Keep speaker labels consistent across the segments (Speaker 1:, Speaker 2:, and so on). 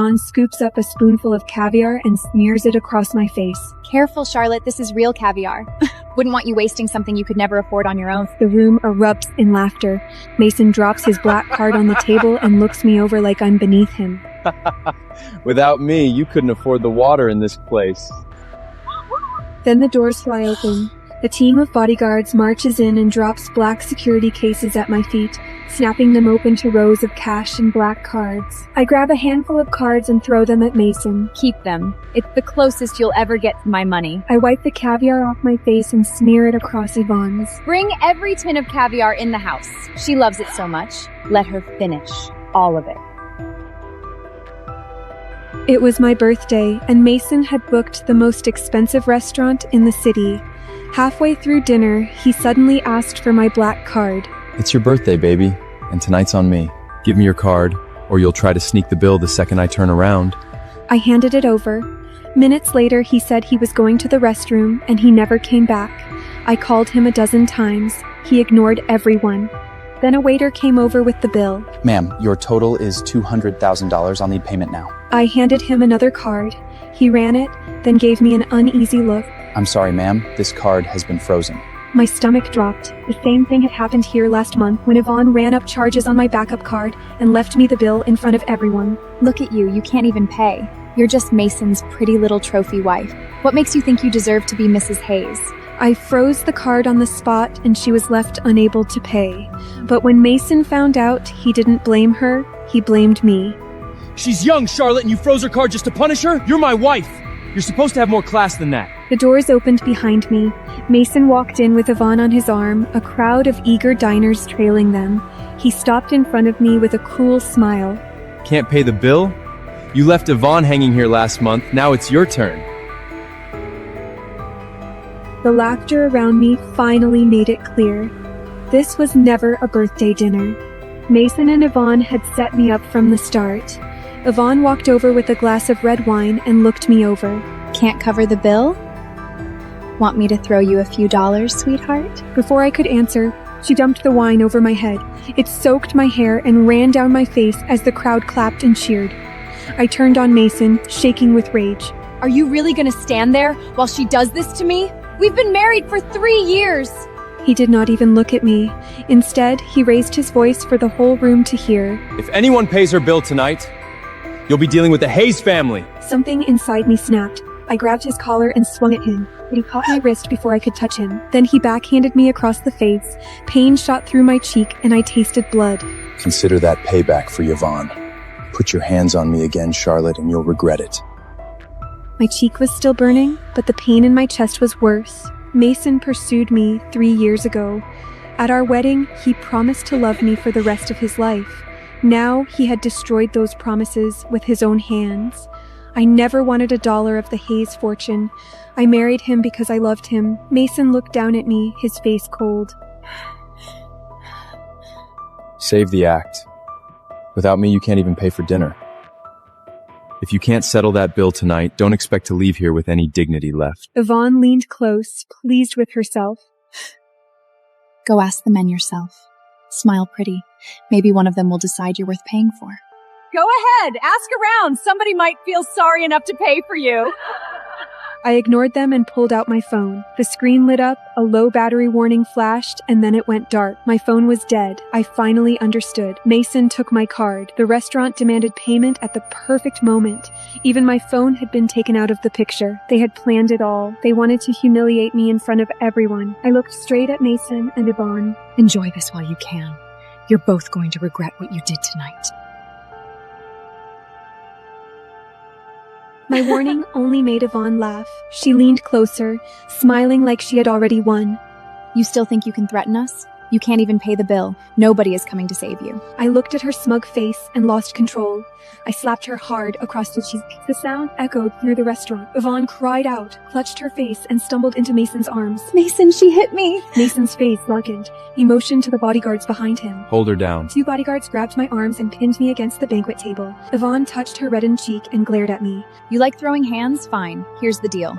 Speaker 1: Yvonne scoops up a spoonful of caviar and smears it across my face.
Speaker 2: Careful, Charlotte, this is real caviar. Wouldn't want you wasting something you could never afford on your own.
Speaker 1: The room erupts in laughter. Mason drops his black card on the table and looks me over like I'm beneath him.
Speaker 3: Without me, you couldn't afford the water in this place.
Speaker 1: Then the doors fly open. A team of bodyguards marches in and drops black security cases at my feet, snapping them open to rows of cash and black cards. I grab a handful of cards and throw them at Mason.
Speaker 2: Keep them. It's the closest you'll ever get to my money.
Speaker 1: I wipe the caviar off my face and smear it across Yvonne's.
Speaker 2: Bring every tin of caviar in the house. She loves it so much. Let her finish all of it.
Speaker 1: It was my birthday, and Mason had booked the most expensive restaurant in the city. Halfway through dinner, he suddenly asked for my black card.
Speaker 3: It's your birthday, baby, and tonight's on me. Give me your card, or you'll try to sneak the bill the second I turn around.
Speaker 1: I handed it over. Minutes later, he said he was going to the restroom, and he never came back. I called him a dozen times. He ignored everyone. Then a waiter came over with the bill.
Speaker 4: Ma'am, your total is $200,000. I'll need payment now.
Speaker 1: I handed him another card. He ran it, then gave me an uneasy look.
Speaker 4: I'm sorry, ma'am. This card has been frozen.
Speaker 1: My stomach dropped. The same thing had happened here last month when Yvonne ran up charges on my backup card and left me the bill in front of everyone.
Speaker 2: Look at you, you can't even pay. You're just Mason's pretty little trophy wife. What makes you think you deserve to be Mrs. Hayes?
Speaker 1: I froze the card on the spot and she was left unable to pay. But when Mason found out, he didn't blame her, he blamed me.
Speaker 5: She's young, Charlotte, and you froze her card just to punish her? You're my wife. You're supposed to have more class than that.
Speaker 1: The doors opened behind me. Mason walked in with Yvonne on his arm, a crowd of eager diners trailing them. He stopped in front of me with a cruel smile.
Speaker 3: Can't pay the bill? You left Yvonne hanging here last month, now it's your turn.
Speaker 1: The laughter around me finally made it clear. This was never a birthday dinner. Mason and Yvonne had set me up from the start. Yvonne walked over with a glass of red wine and looked me over.
Speaker 2: Can't cover the bill? Want me to throw you a few dollars, sweetheart?
Speaker 1: Before I could answer, she dumped the wine over my head. It soaked my hair and ran down my face as the crowd clapped and cheered. I turned on Mason, shaking with rage.
Speaker 2: Are you really gonna stand there while she does this to me? We've been married for 3 years!
Speaker 1: He did not even look at me. Instead, he raised his voice for the whole room to hear.
Speaker 3: If anyone pays her bill tonight, you'll be dealing with the Hayes family.
Speaker 1: Something inside me snapped. I grabbed his collar and swung at him, but he caught my wrist before I could touch him. Then he backhanded me across the face. Pain shot through my cheek and I tasted blood.
Speaker 4: Consider that payback for Yvonne. Put your hands on me again, Charlotte, and you'll regret it.
Speaker 1: My cheek was still burning, but the pain in my chest was worse. Mason pursued me 3 years ago. At our wedding, he promised to love me for the rest of his life. Now he had destroyed those promises with his own hands. I never wanted $1 of the Hayes fortune. I married him because I loved him. Mason looked down at me, his face cold.
Speaker 3: Save the act. Without me, you can't even pay for dinner. If you can't settle that bill tonight, don't expect to leave here with any dignity left.
Speaker 1: Yvonne leaned close, pleased with herself.
Speaker 2: Go ask the men yourself. Smile pretty. Maybe one of them will decide you're worth paying for.
Speaker 6: Go ahead, ask around. Somebody might feel sorry enough to pay for you.
Speaker 1: I ignored them and pulled out my phone. The screen lit up, a low battery warning flashed, and then it went dark. My phone was dead. I finally understood. Mason took my card. The restaurant demanded payment at the perfect moment. Even my phone had been taken out of the picture. They had planned it all. They wanted to humiliate me in front of everyone. I looked straight at Mason and Yvonne.
Speaker 6: Enjoy this while you can. You're both going to regret what you did tonight.
Speaker 1: My warning only made Yvonne laugh. She leaned closer, smiling like she had already won.
Speaker 2: You still think you can threaten us? You can't even pay the bill. Nobody is coming to save you.
Speaker 1: I looked at her smug face and lost control. I slapped her hard across the cheek. The sound echoed through the restaurant. Yvonne cried out, clutched her face, and stumbled into Mason's arms.
Speaker 2: Mason, she hit me!
Speaker 1: Mason's face darkened. He motioned to the bodyguards behind him.
Speaker 3: Hold her down.
Speaker 1: 2 bodyguards grabbed my arms and pinned me against the banquet table. Yvonne touched her reddened cheek and glared at me.
Speaker 2: You like throwing hands? Fine. Here's the deal.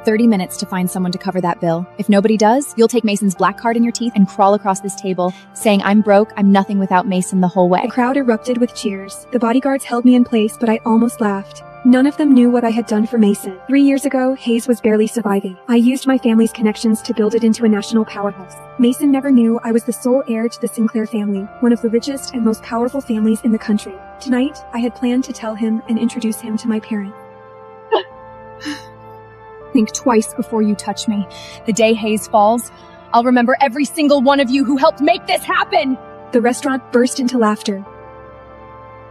Speaker 2: 30 minutes to find someone to cover that bill. If nobody does, you'll take Mason's black card in your teeth and crawl across this table, saying, "I'm broke, I'm nothing without Mason" the whole way.
Speaker 1: The crowd erupted with cheers. The bodyguards held me in place, but I almost laughed. None of them knew what I had done for Mason. 3 years ago, Hayes was barely surviving. I used my family's connections to build it into a national powerhouse. Mason never knew I was the sole heir to the Sinclair family, one of the richest and most powerful families in the country. Tonight, I had planned to tell him and introduce him to my parents.
Speaker 2: Think twice before you touch me. The day Hayes falls, I'll remember every single one of you who helped make this happen!
Speaker 1: The restaurant burst into laughter.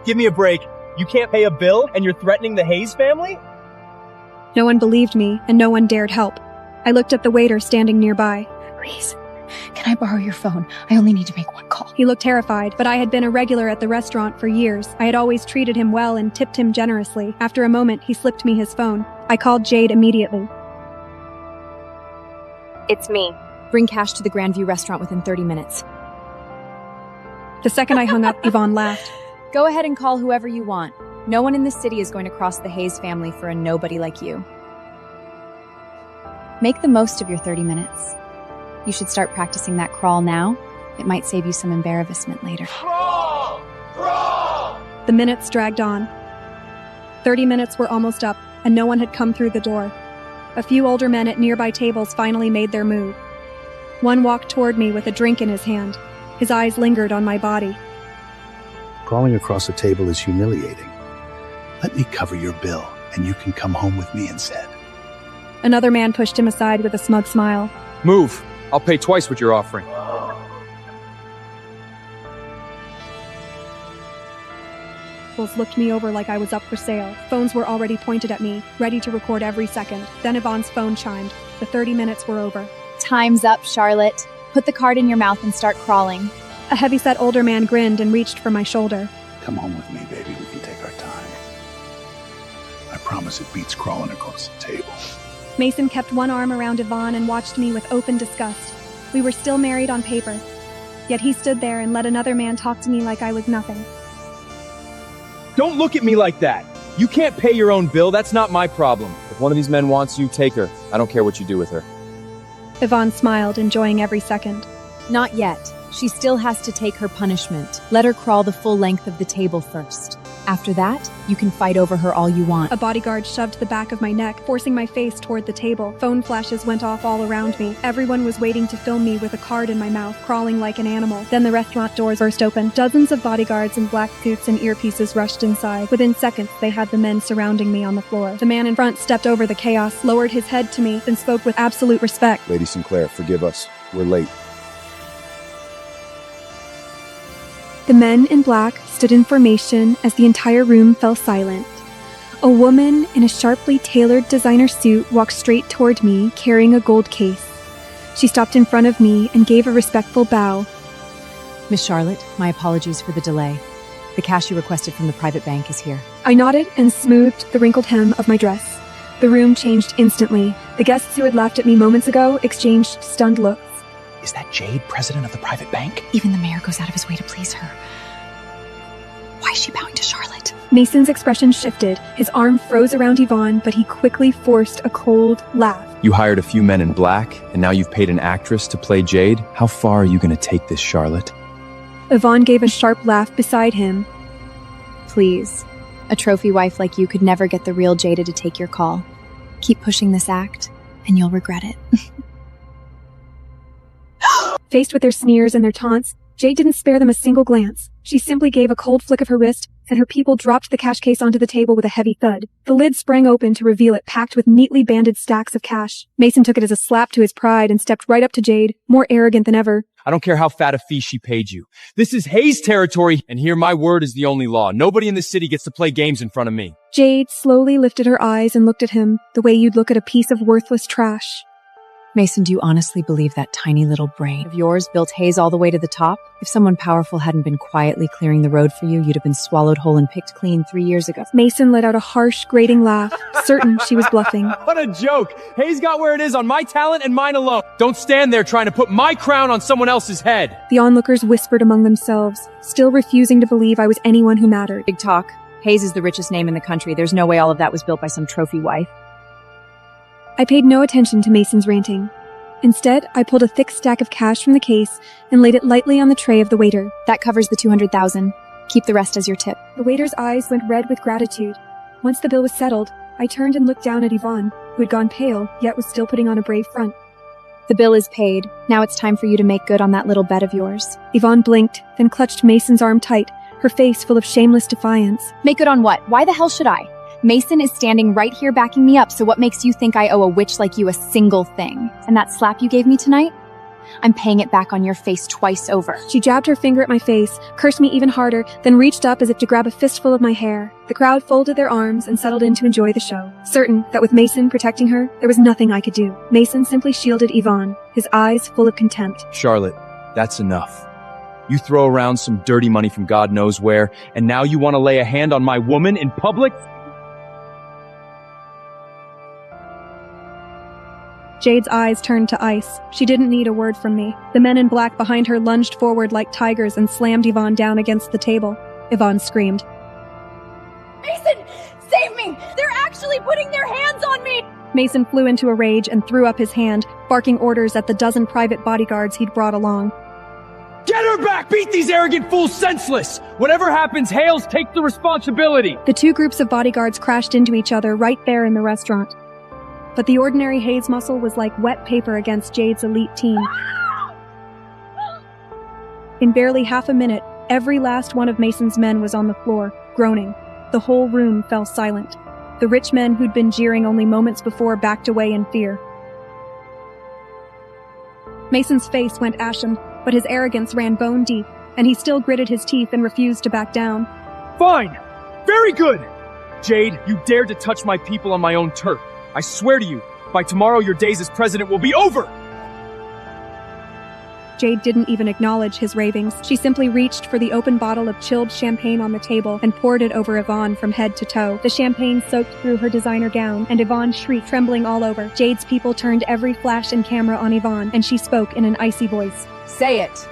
Speaker 5: Give me a break. You can't pay a bill and you're threatening the Hayes family?
Speaker 1: No one believed me, and no one dared help. I looked at the waiter standing nearby.
Speaker 2: Please, can I borrow your phone? I only need to make one call.
Speaker 1: He looked terrified, but I had been a regular at the restaurant for years. I had always treated him well and tipped him generously. After a moment, he slipped me his phone. I called Jade immediately.
Speaker 2: It's me. Bring cash to the Grandview restaurant within 30 minutes.
Speaker 1: The second I hung up, Yvonne laughed.
Speaker 2: Go ahead and call whoever you want. No one in the city is going to cross the Hayes family for a nobody like you. Make the most of your 30 minutes. You should start practicing that crawl now. It might save you some embarrassment later.
Speaker 5: Crawl! Crawl!
Speaker 1: The minutes dragged on. 30 minutes were almost up, and no one had come through the door. A few older men at nearby tables finally made their move. One walked toward me with a drink in his hand. His eyes lingered on my body.
Speaker 7: Crawling across the table is humiliating. Let me cover your bill, and you can come home with me instead.
Speaker 1: Another man pushed him aside with a smug smile.
Speaker 5: Move. I'll pay twice what you're offering.
Speaker 1: Bulls looked me over like I was up for sale. Phones were already pointed at me, ready to record every second. Then Yvonne's phone chimed. The 30 minutes were over.
Speaker 2: Time's up, Charlotte. Put the card in your mouth and start crawling.
Speaker 1: A heavy-set older man grinned and reached for my shoulder.
Speaker 7: Come home with me, baby. We can take our time. I promise it beats crawling across the table.
Speaker 1: Mason kept one arm around Yvonne and watched me with open disgust. We were still married on paper. Yet he stood there and let another man talk to me like I was nothing.
Speaker 5: Don't look at me like that. You can't pay your own bill. That's not my problem.
Speaker 3: If one of these men wants you, take her. I don't care what you do with her.
Speaker 1: Yvonne smiled, enjoying every second.
Speaker 2: Not yet. She still has to take her punishment. Let her crawl the full length of the table first. After that, you can fight over her all you want.
Speaker 1: A bodyguard shoved the back of my neck, forcing my face toward the table. Phone flashes went off all around me. Everyone was waiting to film me with a card in my mouth, crawling like an animal. Then the restaurant doors burst open. Dozens of bodyguards in black suits and earpieces rushed inside. Within seconds, they had the men surrounding me on the floor. The man in front stepped over the chaos, lowered his head to me, and spoke with absolute respect.
Speaker 4: Lady Sinclair, forgive us. We're late.
Speaker 1: The men in black stood in formation as the entire room fell silent. A woman in a sharply tailored designer suit walked straight toward me, carrying a gold case. She stopped in front of me and gave a respectful bow.
Speaker 8: Miss Charlotte, my apologies for the delay. The cash you requested from the private bank is here.
Speaker 1: I nodded and smoothed the wrinkled hem of my dress. The room changed instantly. The guests who had laughed at me moments ago exchanged stunned looks.
Speaker 7: Is that Jade, president of the private bank?
Speaker 8: Even the mayor goes out of his way to please her. Why is she bowing to Charlotte?
Speaker 1: Mason's expression shifted. His arm froze around Yvonne, but he quickly forced a cold laugh.
Speaker 3: You hired a few men in black, and now you've paid an actress to play Jade? How far are you going to take this, Charlotte?
Speaker 1: Yvonne gave a sharp laugh beside him.
Speaker 2: Please. A trophy wife like you could never get the real Jada to take your call. Keep pushing this act, and you'll regret it.
Speaker 1: Faced with their sneers and their taunts, Jade didn't spare them a single glance. She simply gave a cold flick of her wrist, and her people dropped the cash case onto the table with a heavy thud. The lid sprang open to reveal it packed with neatly banded stacks of cash. Mason took it as a slap to his pride and stepped right up to Jade, more arrogant than ever.
Speaker 5: I don't care how fat a fee she paid you. This is Hayes territory, and here my word is the only law. Nobody in this city gets to play games in front of me.
Speaker 1: Jade slowly lifted her eyes and looked at him, the way you'd look at a piece of worthless trash.
Speaker 8: Mason, do you honestly believe that tiny little brain of yours built Hayes all the way to the top? If someone powerful hadn't been quietly clearing the road for you, you'd have been swallowed whole and picked clean 3 years ago.
Speaker 1: Mason let out a harsh, grating laugh, certain she was bluffing.
Speaker 5: What a joke! Hayes got where it is on my talent and mine alone. Don't stand there trying to put my crown on someone else's head.
Speaker 1: The onlookers whispered among themselves, still refusing to believe I was anyone who mattered.
Speaker 8: Big talk. Hayes is the richest name in the country. There's no way all of that was built by some trophy wife.
Speaker 1: I paid no attention to Mason's ranting. Instead, I pulled a thick stack of cash from the case and laid it lightly on the tray of the waiter.
Speaker 2: That covers the $200,000. Keep the rest as your tip.
Speaker 1: The waiter's eyes went red with gratitude. Once the bill was settled, I turned and looked down at Yvonne, who had gone pale, yet was still putting on a brave front.
Speaker 2: The bill is paid. Now it's time for you to make good on that little bet of yours.
Speaker 1: Yvonne blinked, then clutched Mason's arm tight, her face full of shameless defiance.
Speaker 2: Make good on what? Why the hell should I? Mason is standing right here backing me up, so what makes you think I owe a witch like you a single thing? And that slap you gave me tonight? I'm paying it back on your face twice over.
Speaker 1: She jabbed her finger at my face, cursed me even harder, then reached up as if to grab a fistful of my hair. The crowd folded their arms and settled in to enjoy the show, certain that with Mason protecting her, there was nothing I could do. Mason simply shielded Yvonne, his eyes full of contempt.
Speaker 5: Charlotte, that's enough. You throw around some dirty money from God knows where, and now you want to lay a hand on my woman in public?
Speaker 1: Jade's eyes turned to ice. She didn't need a word from me. The men in black behind her lunged forward like tigers and slammed Yvonne down against the table. Yvonne screamed.
Speaker 6: Mason, save me! They're actually putting their hands on me!
Speaker 1: Mason flew into a rage and threw up his hand, barking orders at the dozen private bodyguards he'd brought along.
Speaker 5: Get her back! Beat these arrogant fools senseless! Whatever happens, Hales takes the responsibility!
Speaker 1: The two groups of bodyguards crashed into each other right there in the restaurant. But the ordinary Hayes muscle was like wet paper against Jade's elite team. In barely half a minute, every last one of Mason's men was on the floor, groaning. The whole room fell silent. The rich men who'd been jeering only moments before backed away in fear. Mason's face went ashen, but his arrogance ran bone deep, and he still gritted his teeth and refused to back down.
Speaker 5: Fine! Very good! Jade, you dared to touch my people on my own turf. I swear to you, by tomorrow your days as president will be over!
Speaker 1: Jade didn't even acknowledge his ravings. She simply reached for the open bottle of chilled champagne on the table and poured it over Yvonne from head to toe. The champagne soaked through her designer gown, and Yvonne shrieked, trembling all over. Jade's people turned every flash and camera on Yvonne, and she spoke in an icy voice.
Speaker 8: Say it.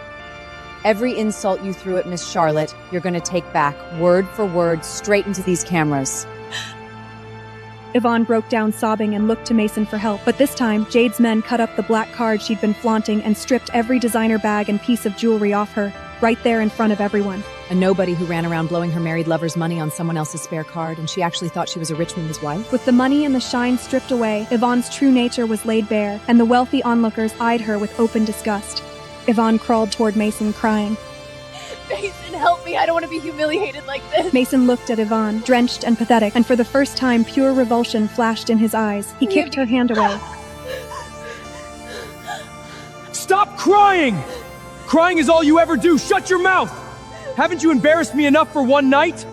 Speaker 8: Every insult you threw at Miss Charlotte, you're going to take back, word for word, straight into these cameras.
Speaker 1: Yvonne broke down sobbing and looked to Mason for help, but this time, Jade's men cut up the black card she'd been flaunting and stripped every designer bag and piece of jewelry off her, right there in front of everyone.
Speaker 8: A nobody who ran around blowing her married lover's money on someone else's spare card, and she actually thought she was a rich man's wife?
Speaker 1: With the money and the shine stripped away, Yvonne's true nature was laid bare, and the wealthy onlookers eyed her with open disgust. Yvonne crawled toward Mason, crying.
Speaker 6: Mason, help me. I don't want to be humiliated like this.
Speaker 1: Mason looked at Yvonne, drenched and pathetic, and for the first time, pure revulsion flashed in his eyes. He kicked her hand away.
Speaker 5: Stop crying! Crying is all you ever do. Shut your mouth! Haven't you embarrassed me enough for one night?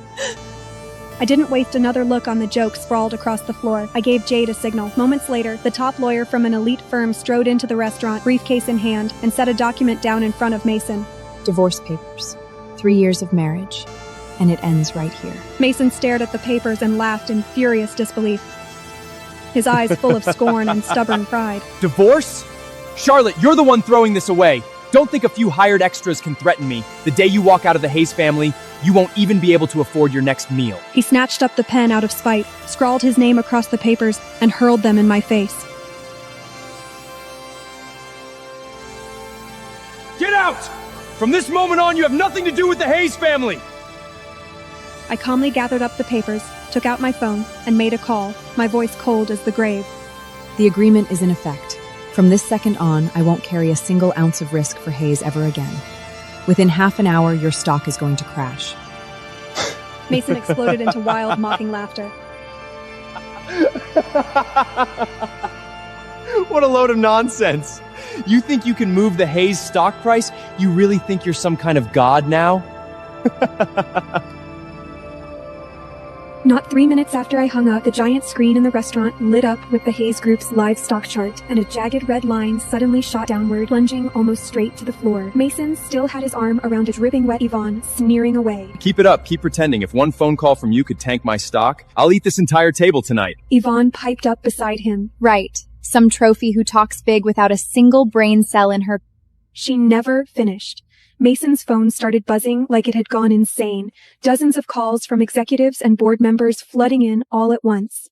Speaker 1: I didn't waste another look on the joke sprawled across the floor. I gave Jade a signal. Moments later, the top lawyer from an elite firm strode into the restaurant, briefcase in hand, and set a document down in front of Mason.
Speaker 2: Divorce papers. 3 years of marriage. And it ends right here.
Speaker 1: Mason stared at the papers and laughed in furious disbelief, his eyes full of scorn and stubborn pride.
Speaker 5: Divorce? Charlotte, you're the one throwing this away. Don't think a few hired extras can threaten me. The day you walk out of the Hayes family, you won't even be able to afford your next meal.
Speaker 1: He snatched up the pen out of spite, scrawled his name across the papers, and hurled them in my face.
Speaker 5: Get out! From this moment on, you have nothing to do with the Hayes family!
Speaker 1: I calmly gathered up the papers, took out my phone, and made a call, my voice cold as the grave.
Speaker 8: The agreement is in effect. From this second on, I won't carry a single ounce of risk for Hayes ever again. Within half an hour, your stock is going to crash.
Speaker 1: Mason exploded into wild, mocking laughter.
Speaker 5: What a load of nonsense! You think you can move the Hayes stock price? You really think you're some kind of god now?
Speaker 1: Not 3 minutes after I hung up, the giant screen in the restaurant lit up with the Hayes Group's live stock chart, and a jagged red line suddenly shot downward, plunging almost straight to the floor. Mason still had his arm around a dripping wet Yvonne, sneering away.
Speaker 3: Keep it up, keep pretending. If one phone call from you could tank my stock, I'll eat this entire table tonight.
Speaker 1: Yvonne piped up beside him.
Speaker 2: Right. Some trophy who talks big without a single brain cell in her.
Speaker 1: She never finished. Mason's phone started buzzing like it had gone insane, dozens of calls from executives and board members flooding in all at once.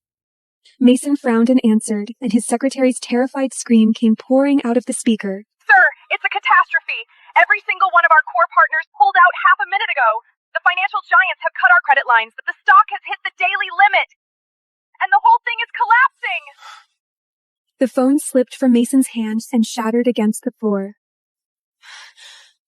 Speaker 1: Mason frowned and answered, and his secretary's terrified scream came pouring out of the speaker.
Speaker 6: Sir, it's a catastrophe. Every single one of our core partners pulled out half a minute ago. The financial giants have cut our credit lines, but the stock has hit the daily limit. And the whole thing is collapsing.
Speaker 1: The phone slipped from Mason's hand and shattered against the floor.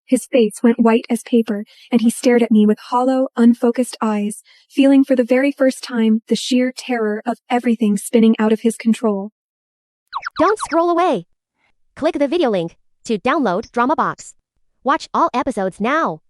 Speaker 1: His face went white as paper, and he stared at me with hollow, unfocused eyes, feeling for the very first time the sheer terror of everything spinning out of his control.
Speaker 9: Don't scroll away. Click the video link to download Drama Box. Watch all episodes now.